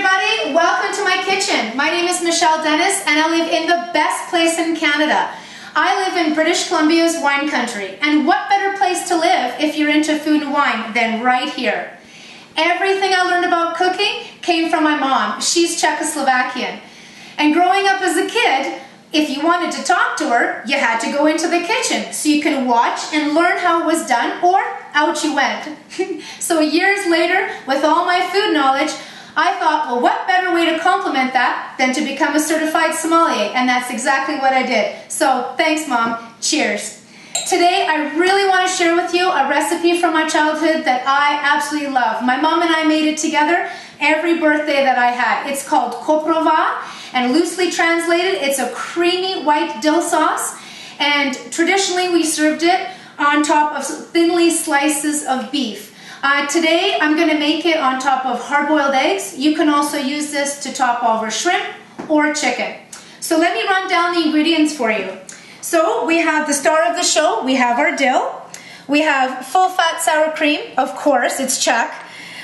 everybody, welcome to my kitchen. My name is Michelle Dennis and I live in the best place in Canada. I live in British Columbia's wine country, and what better place to live if you're into food and wine than right here. Everything I learned about cooking came from my mom. She's Czechoslovakian. And growing up as a kid, if you wanted to talk to her, you had to go into the kitchen so you could watch and learn how it was done, or out you went. So years later, with all my food knowledge, I thought, well, what better way to complement that than to become a certified sommelier? And that's exactly what I did. So thanks, Mom. Cheers. Today, I really want to share with you a recipe from my childhood that I absolutely love. My mom and I made it together every birthday that I had. It's called koprova, and loosely translated, it's a creamy white dill sauce. And traditionally, we served it on top of thinly slices of beef. Today, I'm going to make it on top of hard-boiled eggs. You can also use this to top over shrimp or chicken. So let me run down the ingredients for you. So we have the star of the show. We have our dill. We have full-fat sour cream. Of course, it's Czech.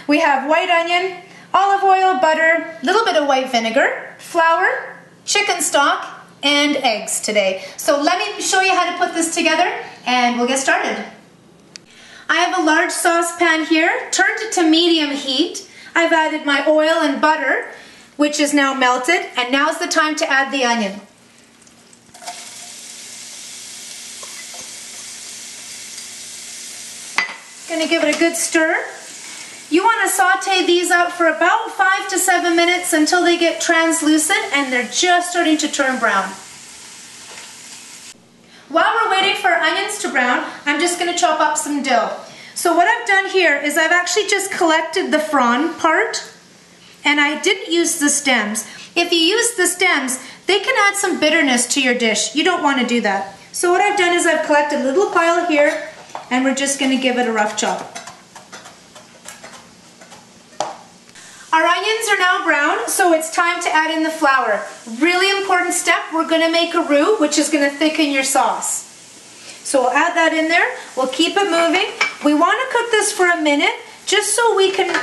We have white onion, olive oil, butter, a little bit of white vinegar, flour, chicken stock, and eggs today. So let me show you how to put this together, and we'll get started. I have a large saucepan here, turned it to medium heat. I've added my oil and butter, which is now melted, and now's the time to add the onion. Gonna give it a good stir. You want to saute these out for about 5 to 7 minutes until they get translucent and they're just starting to turn brown. While we're waiting for our onions to brown, I'm just going to chop up some dill. So what I've done here is I've actually just collected the frond part, and I didn't use the stems. If you use the stems, they can add some bitterness to your dish. You don't want to do that. So what I've done is I've collected a little pile here, and we're just going to give it a rough chop. Our onions are now brown, so it's time to add in the flour. Really important step, we're going to make a roux, which is going to thicken your sauce. So we'll add that in there, we'll keep it moving. We want to cook this for a minute, just so we can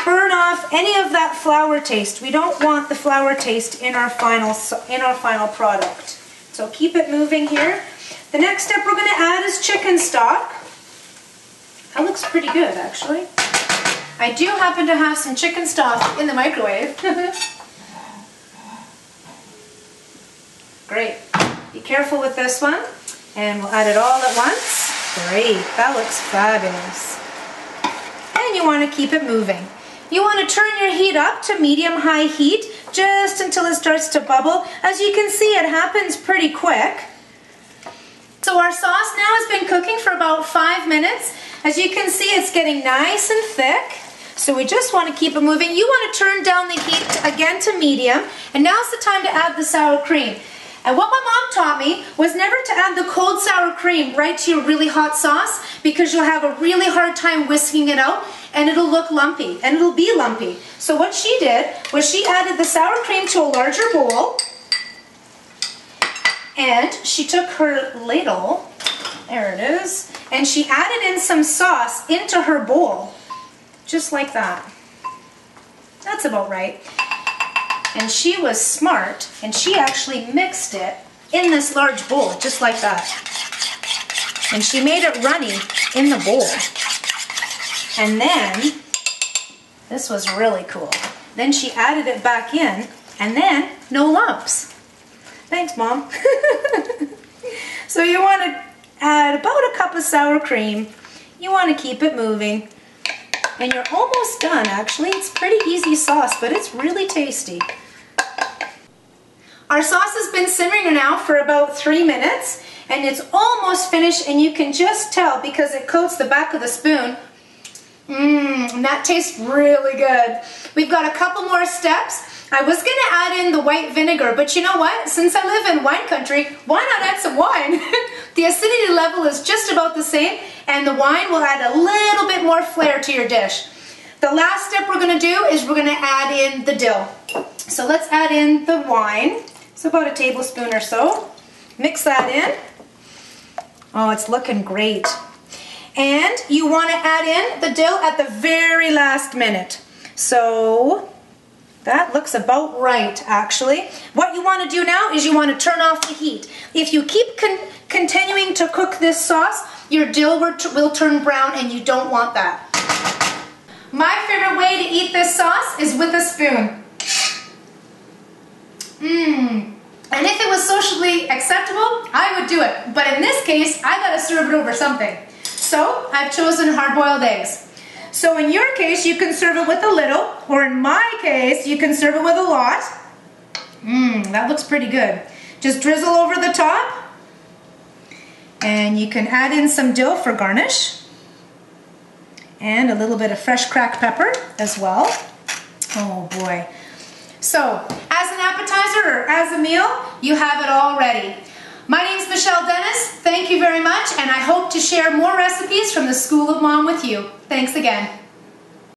burn off any of that flour taste. We don't want the flour taste in our final product. So keep it moving here. The next step we're going to add is chicken stock. That looks pretty good, actually. I do happen to have some chicken stock in the microwave. Great. Be careful with this one. And we'll add it all at once. Great. That looks fabulous. And you want to keep it moving. You want to turn your heat up to medium-high heat just until it starts to bubble. As you can see, it happens pretty quick. So our sauce now has been cooking for about 5 minutes. As you can see, it's getting nice and thick. So we just want to keep it moving. You want to turn down the heat again to medium. And now's the time to add the sour cream. And what my mom taught me was never to add the cold sour cream right to your really hot sauce, because you'll have a really hard time whisking it out and it'll look lumpy, and it'll be lumpy. So what she did was she added the sour cream to a larger bowl, and she took her ladle, there it is, and she added in some sauce into her bowl. Just like that. That's about right. And she was smart, and she actually mixed it in this large bowl, just like that. And she made it runny in the bowl. And then, this was really cool. Then she added it back in, and then no lumps. Thanks, Mom. So you want to add about a cup of sour cream. You want to keep it moving. And you're almost done, actually. It's pretty easy sauce, but it's really tasty. Our sauce has been simmering now for about 3 minutes, and it's almost finished, and you can just tell because it coats the back of the spoon. And that tastes really good. We've got a couple more steps. I was going to add in the white vinegar, but you know what? Since I live in wine country, why not add some wine? The acidity level is just about the same, and the wine will add a little bit more flair to your dish. The last step we're going to do is we're going to add in the dill. So let's add in the wine. It's about a tablespoon or so. Mix that in. Oh, it's looking great. And you want to add in the dill at the very last minute. So That looks about right, actually. What you want to do now is you want to turn off the heat. If you keep continuing to cook this sauce, your dill will turn brown, and you don't want that. My favorite way to eat this sauce is with a spoon. And if it was socially acceptable, I would do it. But in this case, I gotta serve it over something. So I've chosen hard-boiled eggs. So in your case, you can serve it with a little, or in my case, you can serve it with a lot. That looks pretty good. Just drizzle over the top, and you can add in some dill for garnish, and a little bit of fresh cracked pepper as well. Oh boy. So, as an appetizer or as a meal, you have it all ready. My name is Michelle Dennis. Thank you very much, and I hope to share more recipes from the School of Mom with you. Thanks again.